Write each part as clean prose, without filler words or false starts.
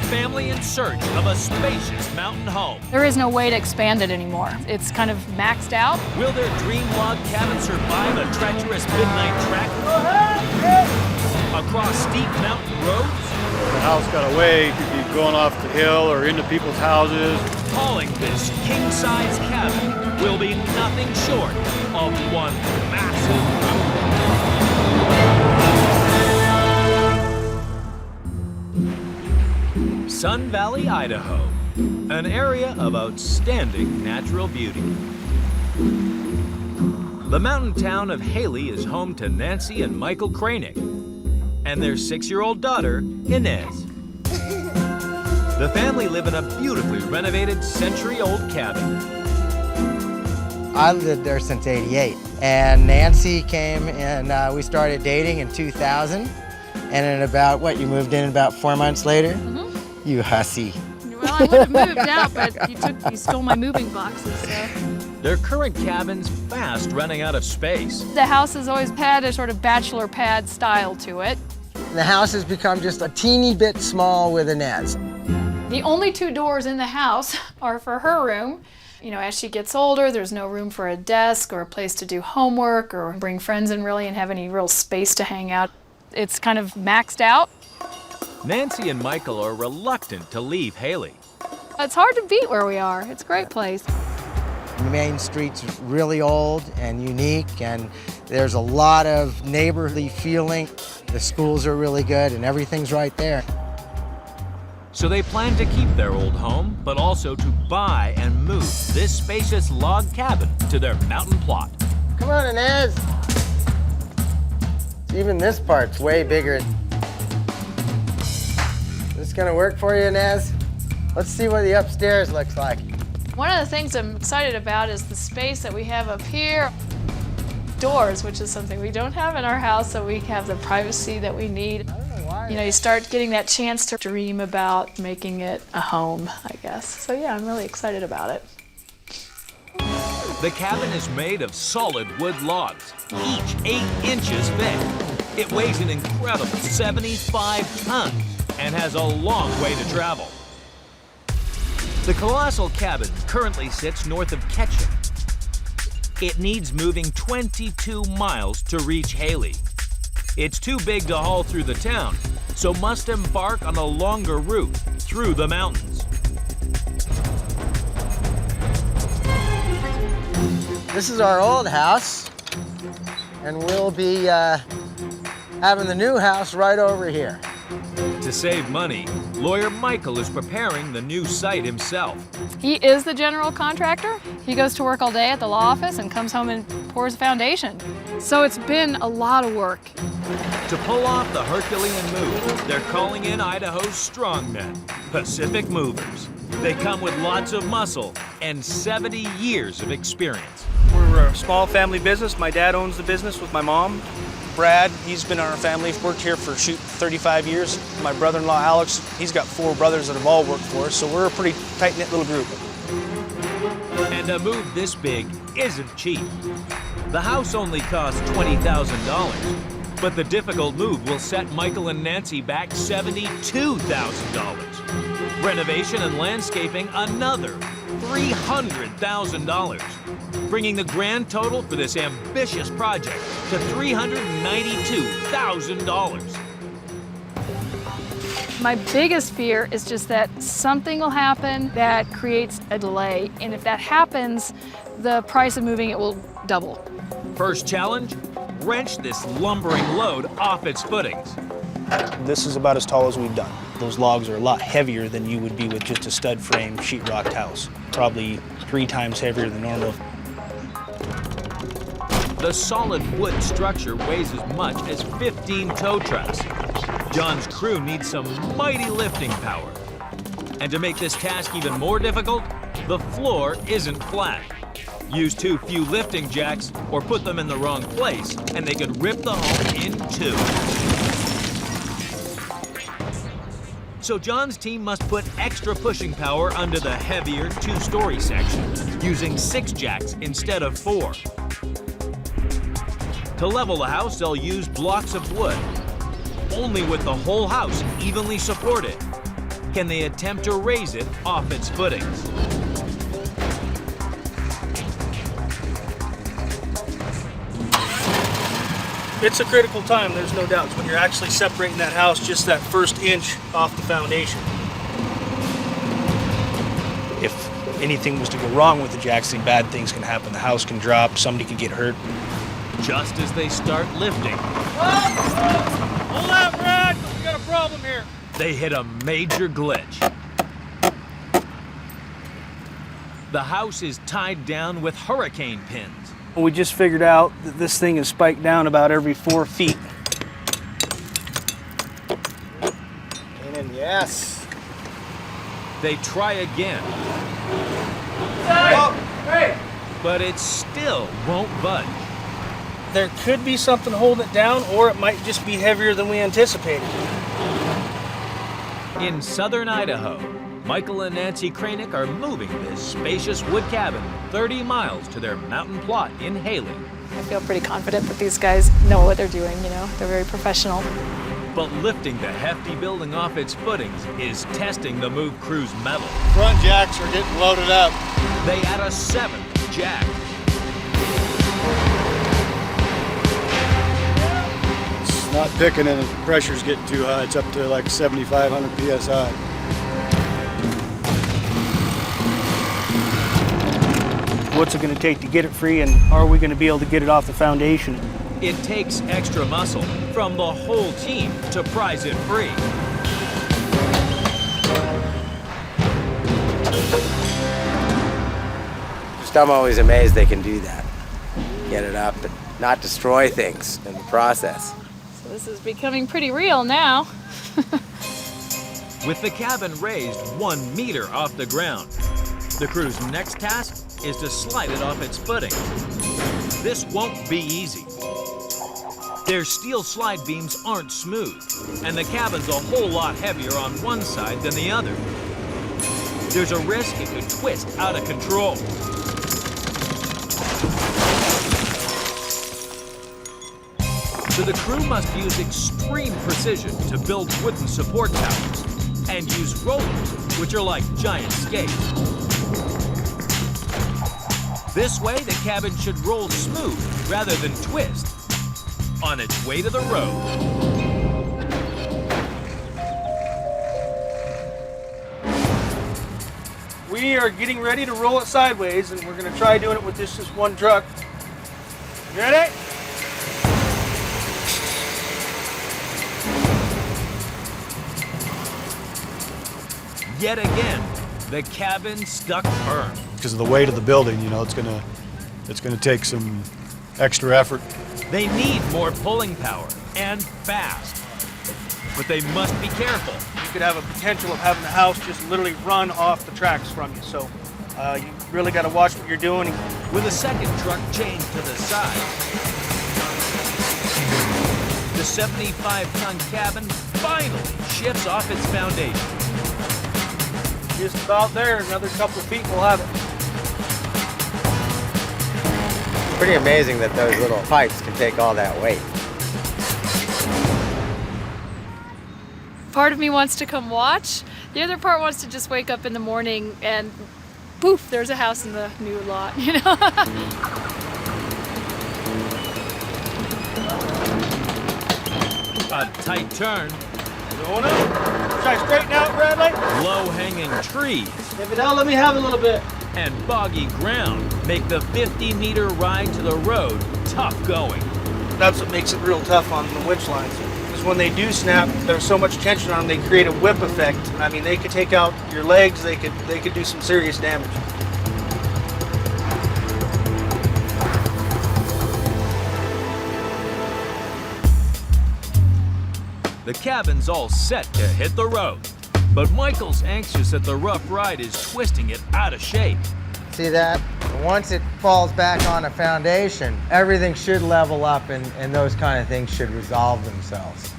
family in search of a spacious mountain home. There is no way to expand it anymore. It's kind of maxed out. Will their dream log cabin survive a treacherous midnight trek across steep mountain roads? The house got away, could be going off the hill or into people's houses. Hauling this king-size cabin will be nothing short of one massive move. Sun Valley, Idaho, an area of outstanding natural beauty. The mountain town of Hailey is home to Nancy and Michael Kranick and their 6-year-old daughter, Inez. The family live in a beautifully renovated century-old cabin. I lived there since '88, and Nancy came and we started dating in 2000. And in about, what, you moved in about 4 months later? Mm-hmm. You hussy. Well, I would have moved out, but you stole my moving boxes, so. Their current cabin's fast running out of space. The house has always had a sort of bachelor pad style to it. The house has become just a teeny bit small with Inez. The only 2 doors in the house are for her room. You know, as she gets older, there's no room for a desk or a place to do homework or bring friends in really and have any real space to hang out. It's kind of maxed out. Nancy and Michael are reluctant to leave Hailey. It's hard to beat where we are. It's a great place. The main street's really old and unique, and there's a lot of neighborly feeling. The schools are really good and everything's right there. So they plan to keep their old home, but also to buy and move this spacious log cabin to their mountain plot. Come on, Inez. Even this part's way bigger. This gonna work for you, Inez? Let's see what the upstairs looks like. One of the things I'm excited about is the space that we have up here. Doors, which is something we don't have in our house, so we have the privacy that we need. You know, you start getting that chance to dream about making it a home, I guess. So yeah, I'm really excited about it. The cabin is made of solid wood logs, each 8 inches thick. It weighs an incredible 75 tons and has a long way to travel. The colossal cabin currently sits north of Ketchum. It needs moving 22 miles to reach Hailey. It's too big to haul through the town, so must embark on a longer route through the mountains. This is our old house, and we'll be having the new house right over here. To save money, lawyer Michael is preparing the new site himself. He is the general contractor. He goes to work all day at the law office and comes home and pours a foundation. So it's been a lot of work. To pull off the Herculean move, they're calling in Idaho's strongmen, Pacific Movers. They come with lots of muscle and 70 years of experience. We're a small family business. My dad owns the business with my mom. Brad, he's been in our family, worked here for 35 years. My brother-in-law, Alex, he's got 4 brothers that have all worked for us, so we're a pretty tight-knit little group. And a move this big isn't cheap. The house only cost $20,000, but the difficult move will set Michael and Nancy back $72,000. Renovation and landscaping, another $300,000. Bringing the grand total for this ambitious project to $392,000. My biggest fear is just that something will happen that creates a delay, and if that happens, the price of moving it will double. First challenge, wrench this lumbering load off its footings. This is about as tall as we've done. Those logs are a lot heavier than you would be with just a stud frame sheetrocked house. Probably 3 times heavier than normal. The solid wood structure weighs as much as 15 tow trucks. John's crew needs some mighty lifting power. And to make this task even more difficult, the floor isn't flat. Use too few lifting jacks or put them in the wrong place, and they could rip the home in 2. So John's team must put extra pushing power under the heavier 2-story section, using 6 jacks instead of 4. To level the house, they'll use blocks of wood, only with the whole house evenly supported. can they attempt to raise it off its footings. It's a critical time, there's no doubt, when you're actually separating that house just that first inch off the foundation. If anything was to go wrong with the jackson, bad things can happen. The house can drop, somebody could get hurt. Just as they start lifting, Hold out, Brad! We got a problem here. they hit a major glitch. The house is tied down with hurricane pins. We just figured out that this thing is spiked down about every 4 feet. And yes. They try again, but it still won't budge. There could be something holding it down, or it might just be heavier than we anticipated. In southern Idaho, Michael and Nancy Kranick are moving this spacious wood cabin 30 miles to their mountain plot in Hailey. I feel pretty confident that these guys know what they're doing, you know. They're very professional. But lifting the hefty building off its footings is testing the move crew's mettle. Front jacks are getting loaded up. They add a 7th jack. It's not picking and the pressure's getting too high. It's up to like 7,500 PSI. What's it going to take to get it free, and are we going to be able to get it off the foundation? It takes extra muscle from the whole team to prise it free. I'm always amazed they can do that. Get it up and not destroy things in the process. So this is becoming pretty real now. With the cabin raised 1 meter off the ground, the crew's next task is to slide it off its footing. This won't be easy. Their steel slide beams aren't smooth, and the cabin's a whole lot heavier on one side than the other. There's a risk it could twist out of control. So the crew must use extreme precision to build wooden support towers and use rollers, which are like giant skates. This way, the cabin should roll smooth rather than twist on its way to the road. We are getting ready to roll it sideways, and we're going to try doing it with this just one truck. You ready? Yet again, the cabin stuck firm. Because of the weight of the building, you know, it's gonna take some extra effort. They need more pulling power, and fast. But they must be careful. You could have a potential of having the house just literally run off the tracks from you. So you really got to watch what you're doing. With a second truck chained to the side, the 75-ton cabin finally shifts off its foundation. Just about there, another couple of feet, we'll have it. Pretty amazing that those little pipes can take all that weight. Part of me wants to come watch. The other part wants to just wake up in the morning and poof, there's a house in the new lot, you know? A tight turn, Going up. Try to straighten out, Bradley. low-hanging trees, If it let me have a little bit. and boggy ground make the 50-meter ride to the road tough going. That's what makes it real tough on the winch lines. Because when they do snap, there's so much tension on them, they create a whip effect. I mean, they could take out your legs, they could do some serious damage. The cabin's all set to hit the road, but Michael's anxious that the rough ride is twisting it out of shape. See that? Once it falls back on a foundation, everything should level up and those kind of things should resolve themselves.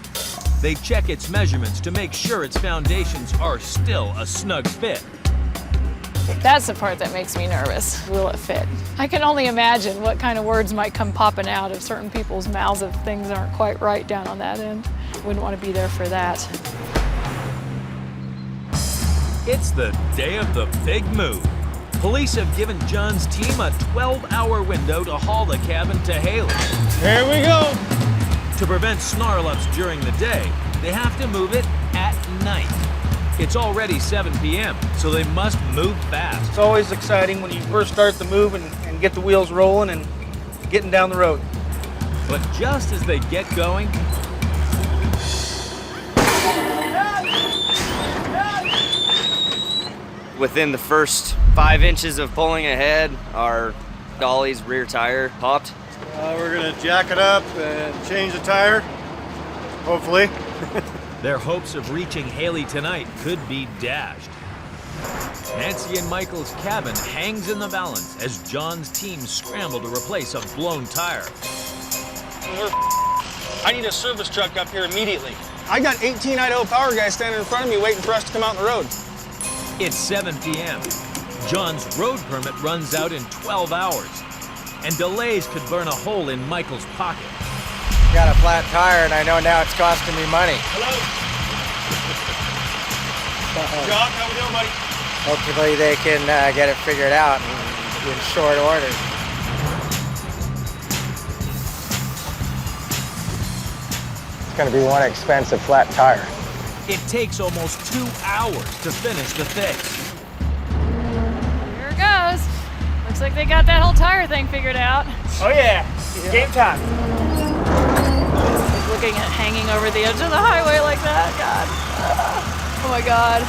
They check its measurements to make sure its foundations are still a snug fit. That's the part that makes me nervous. Will it fit? I can only imagine what kind of words might come popping out of certain people's mouths if things aren't quite right down on that end. Wouldn't want to be there for that. It's the day of the big move. Police have given John's team a 12-hour window to haul the cabin to Hailey. Here we go. To prevent snarl-ups during the day, they have to move it at night. It's already 7 p.m., so they must move fast. It's always exciting when you first start the move and get the wheels rolling and getting down the road. But just as they get going, within the first 5 inches of pulling ahead, our dolly's rear tire popped. We're gonna jack it up and change the tire, hopefully. their hopes of reaching Hailey tonight could be dashed. Nancy and Michael's cabin hangs in the balance as John's team scramble to replace a blown tire. I need a service truck up here immediately. I got 18 Idaho power guys standing in front of me waiting for us to come out on the road. It's 7 p.m. John's road permit runs out in 12 hours, and delays could burn a hole in Michael's pocket. Got a flat tire, and I know now it's costing me money. Hello. John, how we doing, buddy? Hopefully they can get it figured out in short order. It's going to be one expensive flat tire. It takes almost 2 hours to finish the fix. Here it goes. Looks like they got that whole tire thing figured out. Oh yeah, game time. Looking at hanging over the edge of the highway like that, God. Oh my God.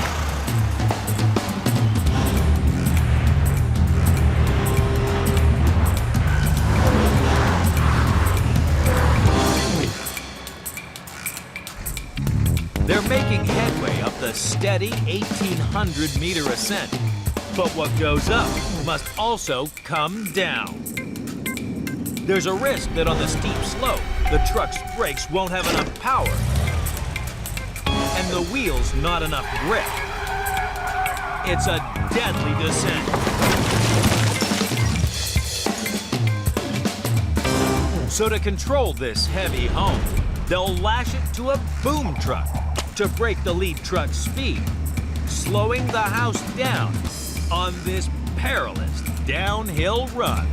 They're making headway up the steady 1,800-meter ascent. But what goes up must also come down. There's a risk that on the steep slope, the truck's brakes won't have enough power, and the wheels not enough grip. It's a deadly descent. So to control this heavy home, they'll lash it to a boom truck to break the lead truck's speed, slowing the house down on this perilous downhill run.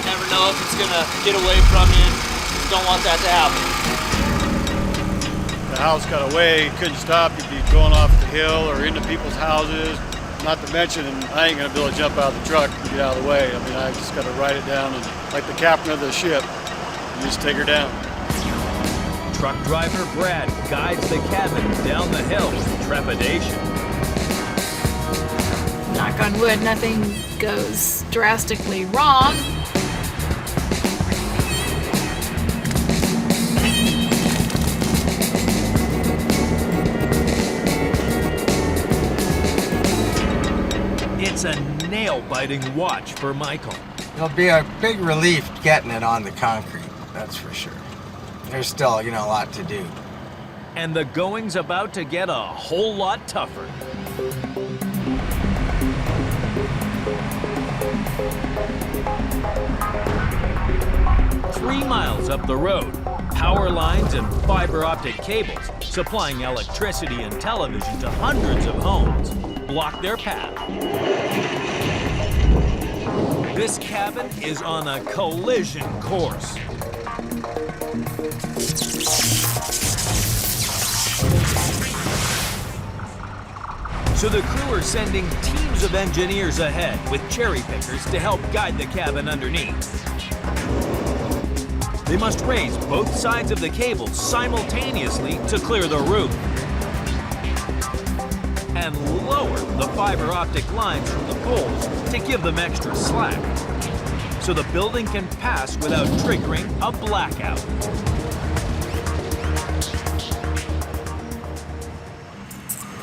Never know if it's gonna get away from you. Don't want that to happen. The house got away, couldn't stop. You'd be going off the hill or into people's houses. Not to mention, I ain't gonna be able to jump out of the truck and get out of the way. I mean, I just gotta ride it down and, like the captain of the ship, you just take her down. Truck driver Brad guides the cabin down the hill with trepidation. Knock on wood, nothing goes drastically wrong. It's a nail-biting watch for Michael. It'll be a big relief getting it on the concrete, that's for sure. There's still, a lot to do. And the going's about to get a whole lot tougher. Three miles up the road, power lines and fiber optic cables supplying electricity and television to hundreds of homes block their path. This cabin is on a collision course. So the crew are sending teams of engineers ahead with cherry pickers to help guide the cabin underneath. They must raise both sides of the cable simultaneously to clear the roof, and lower the fiber optic lines from the poles to give them extra slack, so the building can pass without triggering a blackout.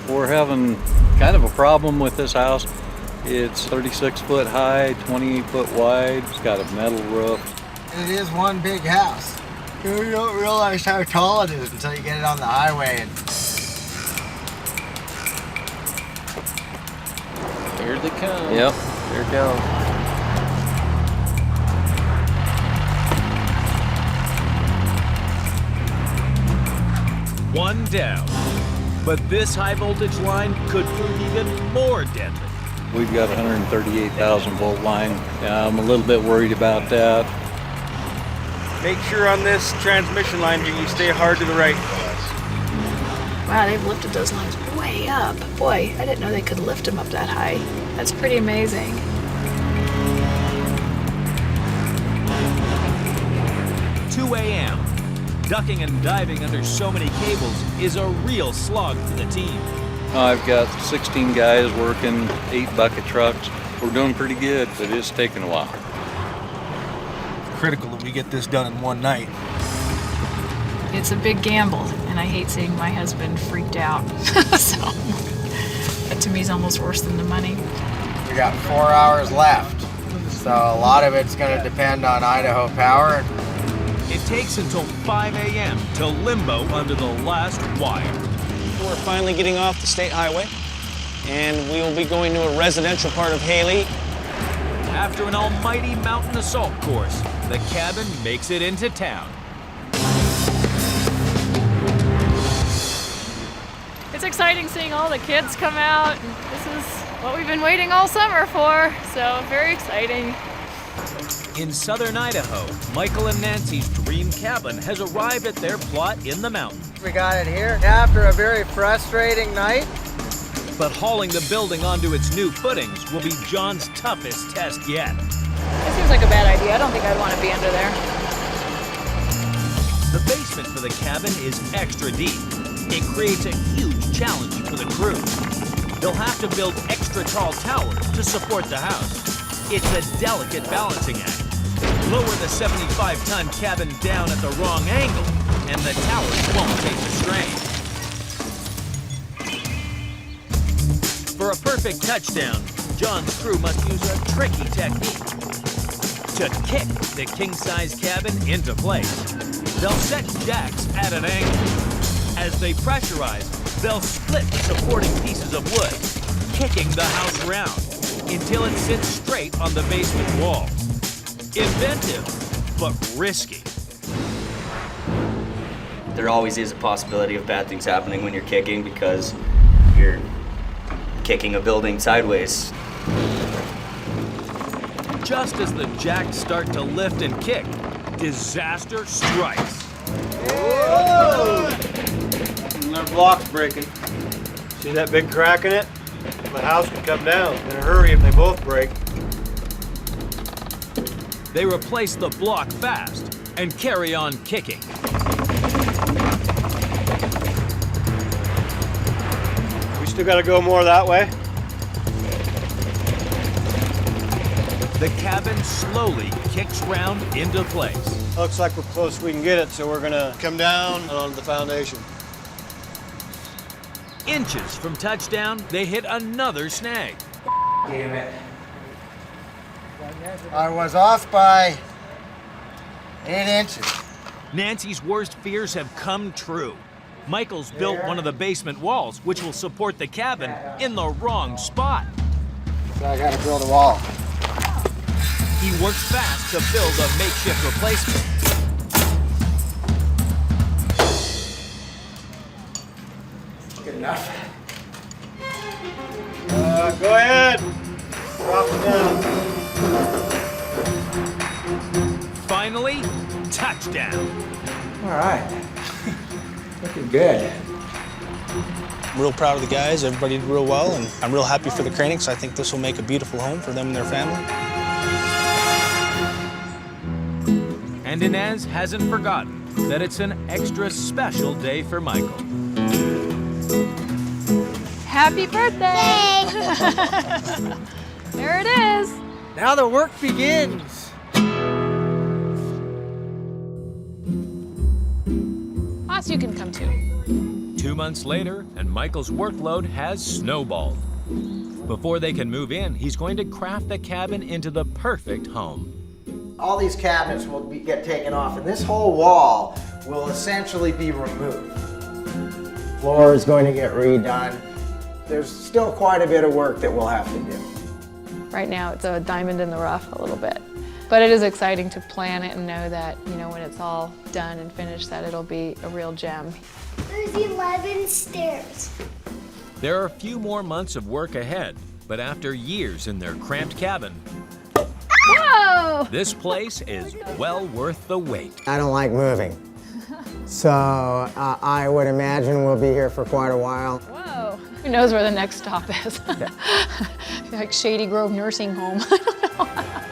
We're having kind of a problem with this house. It's 36 foot high, 28 foot wide. It's got a metal roof. It is one big house. You don't realize how tall it is until you get it on the highway. And Here they come. Yep, here it goes. one down. But this high voltage line could prove even more deadly. We've got a 138,000 volt line. I'm a little bit worried about that. Make sure on this transmission line you stay hard to the right. Wow, they've lifted those lines way up. Boy, I didn't know they could lift them up that high. That's pretty amazing. $2 a.m. Ducking and diving under so many cables is a real slog for the team. I've got 16 guys working 8 bucket trucks. We're doing pretty good, but it's taking a while. Critical that we get this done in one night. It's a big gamble, and I hate seeing my husband freaked out. So that to me is almost worse than the money. We got 4 hours left, so a lot of it's going to depend on Idaho Power. It takes until 5 a.m. to limbo under the last wire. We're finally getting off the state highway, and we will be going to a residential part of Hailey. After an almighty mountain assault course, the cabin makes it into town. It's exciting seeing all the kids come out. This is what we've been waiting all summer for, so very exciting. In southern Idaho, Michael and Nancy's dream cabin has arrived at their plot in the mountains. We got it here after a very frustrating night. But hauling the building onto its new footings will be John's toughest test yet. That seems like a bad idea. I don't think I'd want to be under there. The basement for the cabin is extra deep. It creates a huge challenge for the crew. They'll have to build extra tall towers to support the house. It's a delicate balancing act. Lower the 75-ton cabin down at the wrong angle, and the towers won't take the strain. For a perfect touchdown, John's crew must use a tricky technique to kick the king-size cabin into place. They'll set jacks at an angle. As they pressurize, they'll split the supporting pieces of wood, kicking the house around until it sits straight on the basement wall. Inventive, but risky. There always is a possibility of bad things happening when you're kicking because you're kicking a building sideways. Just as the jacks start to lift and kick, disaster strikes. Whoa! And their block's breaking. See that big crack in it? The house could come down in a hurry if they both break. They replace the block fast and carry on kicking. We still got to go more that way. The cabin slowly kicks round into place. Looks like we're close we can get it, so we're gonna come down on the foundation. Inches from touchdown, they hit another snag. Damn it. I was off by 8 inches. Nancy's worst fears have come true. Michael's built one of the basement walls, which will support the cabin, in the wrong spot. So I gotta build a wall. He works fast to build a makeshift replacement. Good enough. Go ahead. Drop it down. Finally, touchdown. All right. Looking good. I'm real proud of the guys. Everybody did real well, and I'm real happy for the Cranics. I think this will make a beautiful home for them and their family. And Inez hasn't forgotten that it's an extra special day for Michael. Happy birthday! There it is. Now the work begins. Us, you can come too. 2 months later, and Michael's workload has snowballed. Before they can move in, he's going to craft the cabin into the perfect home. All these cabinets will get taken off, and this whole wall will essentially be removed. Floor is going to get redone. There's still quite a bit of work that we'll have to do. Right now, it's a diamond in the rough a little bit. But it is exciting to plan it and know that, you know, when it's all done and finished, that it'll be a real gem. There's 11 stairs. There are a few more months of work ahead, but after years in their cramped cabin, Whoa! this place is well worth the wait. I don't like moving. So I would imagine we'll be here for quite a while. Whoa. Who knows where the next stop is? Like Shady Grove Nursing Home. I don't know.